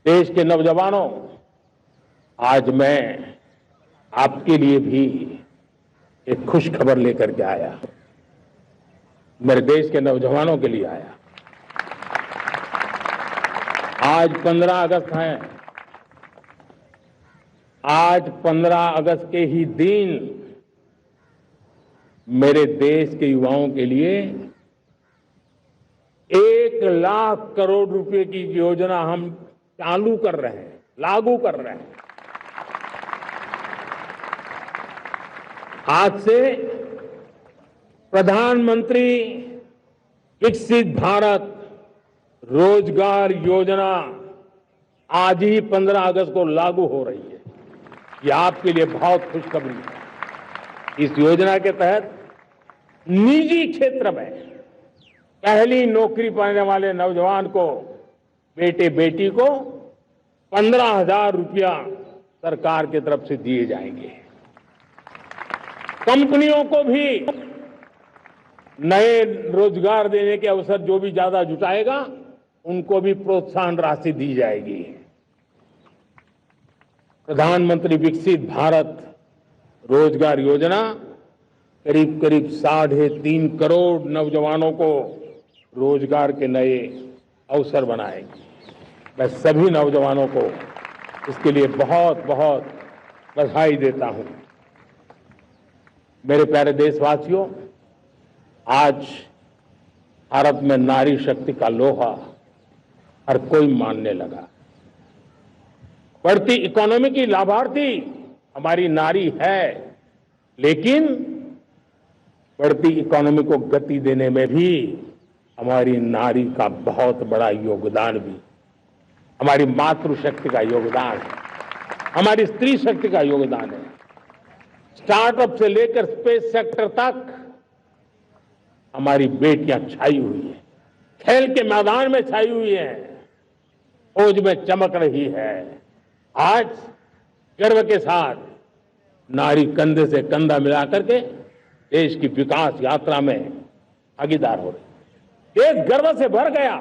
देश के नौजवानों, आज मैं आपके लिए भी एक खुश खबर लेकर के आया। मेरे देश के नौजवानों के लिए आया। आज 15 अगस्त है। आज 15 अगस्त के ही दिन मेरे देश के युवाओं के लिए 1,00,000 करोड़ रुपए की योजना हम चालू कर रहे हैं, लागू कर रहे हैं। आज से प्रधानमंत्री विकसित भारत रोजगार योजना आज ही 15 अगस्त को लागू हो रही है। ये आपके लिए बहुत खुशखबरी है। इस योजना के तहत निजी क्षेत्र में पहली नौकरी पाने वाले नौजवान को, बेटे बेटी को 15,000 रुपया सरकार की तरफ से दिए जाएंगे। कंपनियों को भी नए रोजगार देने के अवसर जो भी ज्यादा जुटाएगा, उनको भी प्रोत्साहन राशि दी जाएगी। प्रधानमंत्री विकसित भारत रोजगार योजना करीब करीब 3.5 करोड़ नौजवानों को रोजगार के नए अवसर बनाएगी। मैं सभी नौजवानों को इसके लिए बहुत बहुत बधाई देता हूं। मेरे प्यारे देशवासियों, आज भारत में नारी शक्ति का लोहा हर कोई मानने लगा। बढ़ती इकोनॉमी की लाभार्थी हमारी नारी है, लेकिन बढ़ती इकोनॉमी को गति देने में भी हमारी नारी का बहुत बड़ा योगदान भी, हमारी मातृशक्ति का योगदान है, हमारी स्त्री शक्ति का योगदान है। स्टार्टअप से लेकर स्पेस सेक्टर तक हमारी बेटियां छाई हुई हैं, खेल के मैदान में छाई हुई हैं, फौज में चमक रही है। आज गर्व के साथ नारी कंधे से कंधा मिलाकर के देश की विकास यात्रा में भागीदार हो रही। देश गर्व से भर गया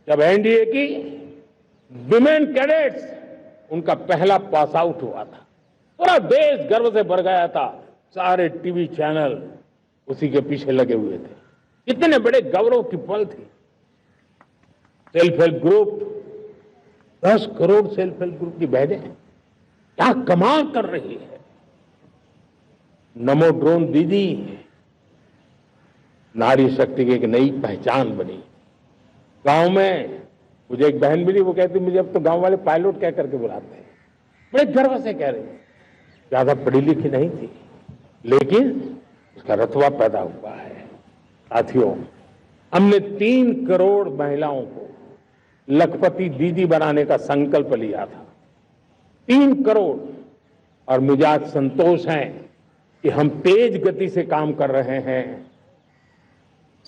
जब एनडीए की विमेन कैडेट्स उनका पहला पास आउट हुआ था। पूरा देश गर्व से भर गया था। सारे टीवी चैनल उसी के पीछे लगे हुए थे। कितने बड़े गौरव की पल थी। Self help group, 10 crore self help group की बहनें क्या कमाल कर रही है। नमो ड्रोन दीदी नारी शक्ति की एक नई पहचान बनी। गांव में मुझे एक बहन मिली, वो कहती मुझे अब तो गांव वाले पायलट कह करके बुलाते हैं। बड़े गर्व से कह रही, ज्यादा पढ़ी लिखी नहीं थी, लेकिन उसका रतबा पैदा हुआ है। साथियों, हमने 3 करोड़ महिलाओं को लखपति दीदी बनाने का संकल्प लिया था। 3 करोड़। और मुझे आज संतोष है कि हम तेज गति से काम कर रहे हैं।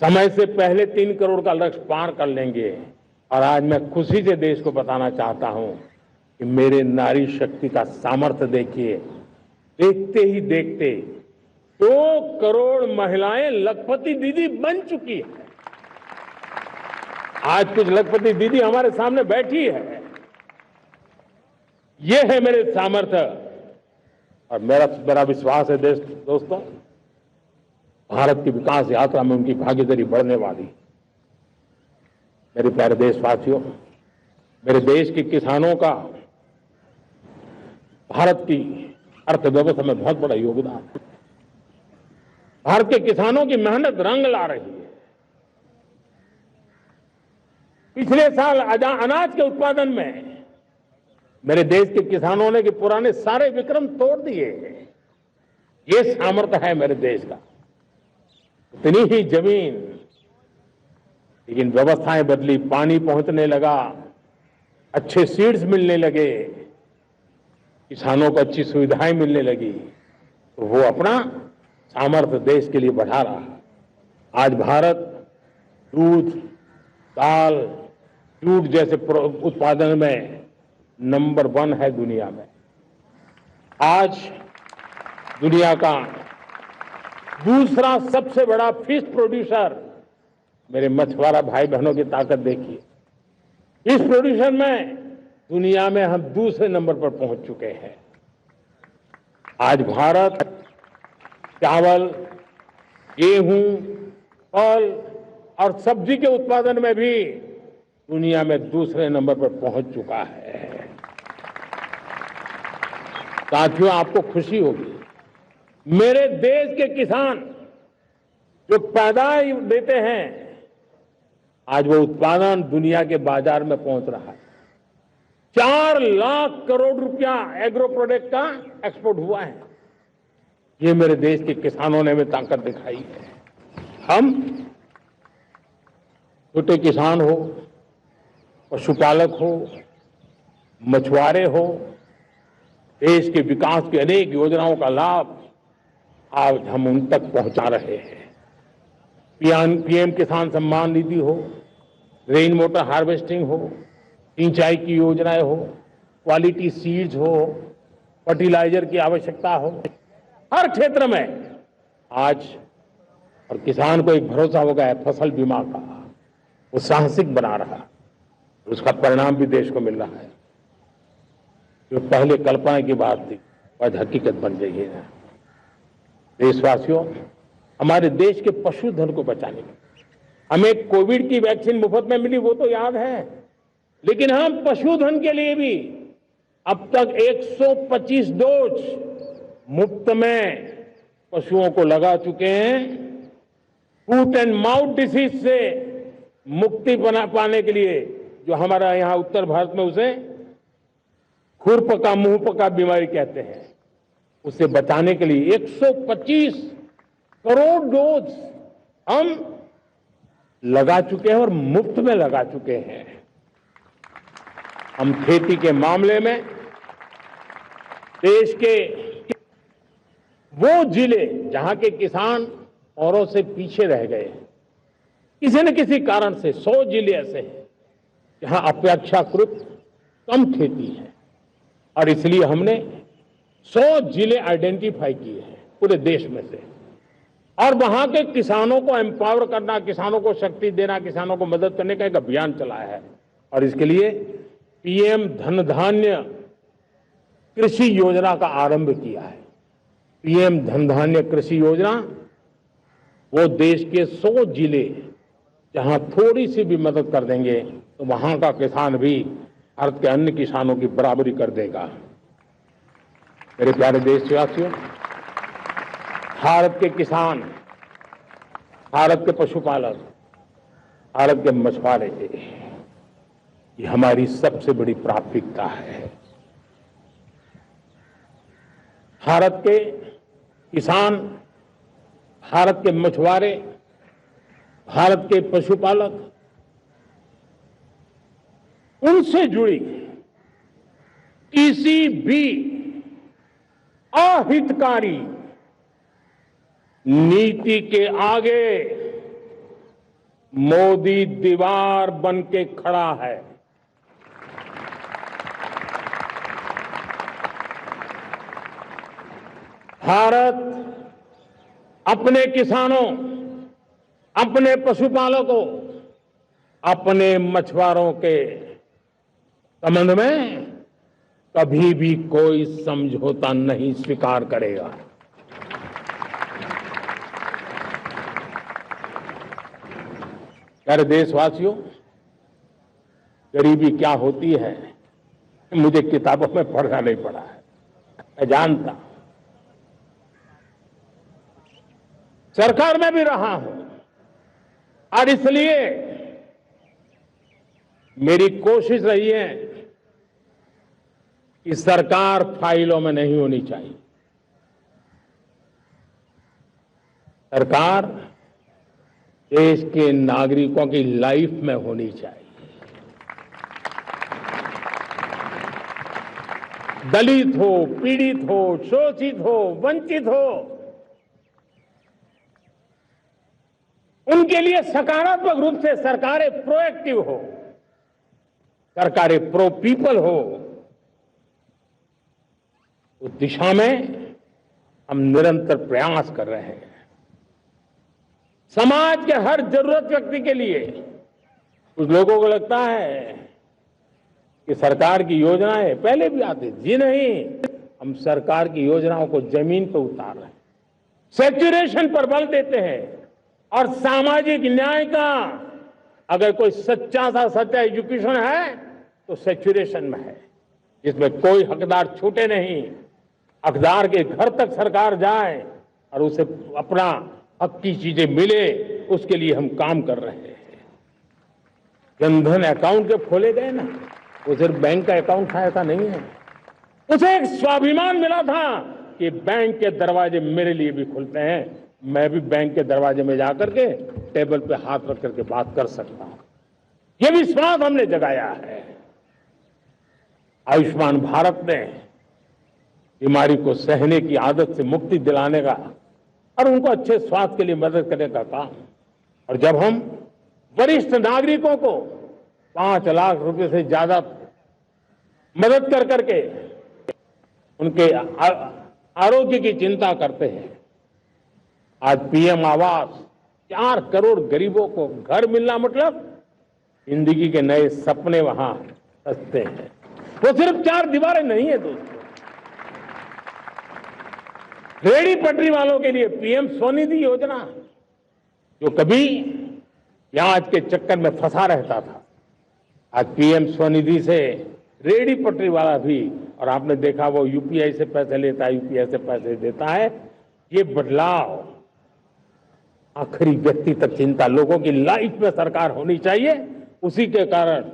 समय से पहले 3 करोड़ का लक्ष्य पार कर लेंगे। और आज मैं खुशी से देश को बताना चाहता हूं कि मेरे नारी शक्ति का सामर्थ्य देखिए। देखते ही देखते 2 करोड़ महिलाएं लखपति दीदी बन चुकी है। आज कुछ लखपति दीदी हमारे सामने बैठी है। ये है मेरे सामर्थ्य। और मेरा विश्वास है दोस्तों, भारत की विकास यात्रा में उनकी भागीदारी बढ़ने वाली। मेरे प्यारे देशवासियों, मेरे देश के किसानों का भारत की अर्थव्यवस्था में बहुत बड़ा योगदान है। भारत के किसानों की मेहनत रंग ला रही है। पिछले साल अनाज के उत्पादन में मेरे देश के किसानों ने के पुराने सारे विक्रम तोड़ दिए। ये सामर्थ्य है मेरे देश का। इतनी ही जमीन, लेकिन व्यवस्थाएं बदली, पानी पहुंचने लगा, अच्छे सीड्स मिलने लगे, किसानों को अच्छी सुविधाएं मिलने लगी, तो वो अपना सामर्थ्य देश के लिए बढ़ा रहा है। आज भारत दूध, दाल, जूट जैसे उत्पादन में नंबर 1 है दुनिया में। आज दुनिया का दूसरा सबसे बड़ा फिश प्रोड्यूसर। मेरे मछुआरा भाई बहनों की ताकत देखिए। फिश प्रोड्यूसर में दुनिया में हम दूसरे नंबर पर पहुंच चुके हैं। आज भारत चावल, गेहूं, फल और सब्जी के उत्पादन में भी दुनिया में दूसरे नंबर पर पहुंच चुका है। साथियों, आपको खुशी होगी, मेरे देश के किसान जो पैदावार देते हैं, आज वो उत्पादन दुनिया के बाजार में पहुंच रहा है। 4 लाख करोड़ रुपया एग्रो प्रोडक्ट का एक्सपोर्ट हुआ है। ये मेरे देश के किसानों ने भी ताकत दिखाई है। हम छोटे किसान हो, पशुपालक हो, मछुआरे हो, देश के विकास की अनेक योजनाओं का लाभ आज हम उन तक पहुंचा रहे हैं। पीएम किसान सम्मान निधि हो, रेन वाटर हार्वेस्टिंग हो, सिंचाई की योजनाएं हो, क्वालिटी सीड्स हो, फर्टिलाइजर की आवश्यकता हो, हर क्षेत्र में आज और किसान को एक भरोसा हो गया है फसल बीमा का, वो साहसिक बना रहा, उसका परिणाम भी देश को मिल रहा है। जो पहले कल्पना की बात थी आज हकीकत बन गई है। देशवासियों, हमारे देश के पशुधन को बचाने में हमें कोविड की वैक्सीन मुफ्त में मिली, वो तो याद है, लेकिन हम पशुधन के लिए भी अब तक 125 डोज मुफ्त में पशुओं को लगा चुके हैं। फूट एंड माउथ डिसीज से मुक्ति पाने के लिए, जो हमारा यहां उत्तर भारत में उसे खुरपका मुंहपका बीमारी कहते हैं, उसे बचाने के लिए 125 करोड़ डोज हम लगा चुके हैं और मुफ्त में लगा चुके हैं। हम खेती के मामले में देश के वो जिले जहां के किसान औरों से पीछे रह गए, किसी न किसी कारण से 100 जिले ऐसे हैं जहां अपेक्षाकृत कम खेती है, और इसलिए हमने 100 जिले आइडेंटिफाई किए हैं पूरे देश में से, और वहां के किसानों को एम्पावर करना, किसानों को शक्ति देना, किसानों को मदद करने का एक अभियान चलाया है। और इसके लिए पीएम धन धान्य कृषि योजना का आरंभ किया है। पीएम धन धान्य कृषि योजना वो देश के 100 जिले जहां थोड़ी सी भी मदद कर देंगे तो वहां का किसान भी भारत के अन्य किसानों की बराबरी कर देगा। मेरे प्यारे देशवासियों, भारत के किसान, भारत के पशुपालक, भारत के मछुआरे, ये हमारी सबसे बड़ी प्राथमिकता है। भारत के किसान, भारत के मछुआरे, भारत के पशुपालक, उनसे जुड़ी किसी भी अहितकारी नीति के आगे मोदी दीवार बन के खड़ा है। भारत अपने किसानों, अपने पशुपालकों, अपने मछुआरों के संबंध में कभी भी कोई समझौता नहीं स्वीकार करेगा। प्यारे देशवासियों, गरीबी क्या होती है मुझे किताबों में पढ़ना नहीं पड़ा है, मैं जानता, सरकार में भी रहा हूं, और इसलिए मेरी कोशिश रही है कि सरकार फाइलों में नहीं होनी चाहिए। सरकार देश के नागरिकों की लाइफ में होनी चाहिए। दलित हो, पीड़ित हो, शोषित हो, वंचित हो, उनके लिए सकारात्मक रूप से सरकारें प्रोएक्टिव हो, सरकारें प्रो पीपल हो, उस दिशा में हम निरंतर प्रयास कर रहे हैं। समाज के हर जरूरत व्यक्ति के लिए, कुछ लोगों को लगता है कि सरकार की योजनाएं पहले भी आती थी। जी नहीं, हम सरकार की योजनाओं को जमीन पर उतार रहे हैं, सेचुरेशन पर बल देते हैं और सामाजिक न्याय का अगर कोई सच्चा सा सच्चा एजुकेशन है तो सेचुरेशन में है, जिसमें कोई हकदार छूटे नहीं, हकदार के घर तक सरकार जाए और उसे अपना हक की चीजें मिले, उसके लिए हम काम कर रहे हैं। जनधन अकाउंट जो खोले गए ना, वो सिर्फ बैंक का अकाउंट था ऐसा नहीं है, उसे एक स्वाभिमान मिला था कि बैंक के दरवाजे मेरे लिए भी खुलते हैं, मैं भी बैंक के दरवाजे में जाकर के टेबल पे हाथ रख करके बात कर सकता हूं। यह विश्वास हमने जगाया है। आयुष्मान भारत ने बीमारी को सहने की आदत से मुक्ति दिलाने का और उनको अच्छे स्वास्थ्य के लिए मदद करने का काम, और जब हम वरिष्ठ नागरिकों को 5 लाख रुपए से ज्यादा मदद कर करके उनके आरोग्य की चिंता करते हैं, आज पीएम आवास 4 करोड़ गरीबों को घर मिलना मतलब जिंदगी के नए सपने वहां सजते हैं। वो सिर्फ 4 दीवारें नहीं है दोस्तों। रेहड़ी पटरी वालों के लिए पीएम स्वनिधि योजना, जो कभी प्याज के चक्कर में फंसा रहता था, आज पीएम स्वनिधि से रेहड़ी पटरी वाला भी, और आपने देखा वो यूपीआई से पैसे लेता है, यूपीआई से पैसे देता है। ये बदलाव आखिरी व्यक्ति तक चिंता, लोगों की लाइफ में सरकार होनी चाहिए। उसी के कारण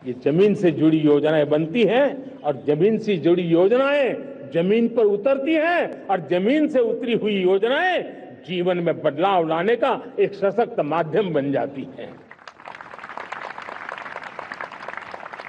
ये जमीन से जुड़ी योजनाएं बनती हैं और जमीन से जुड़ी योजनाएं जमीन पर उतरती हैं और जमीन से उतरी हुई योजनाएं जीवन में बदलाव लाने का एक सशक्त माध्यम बन जाती हैं।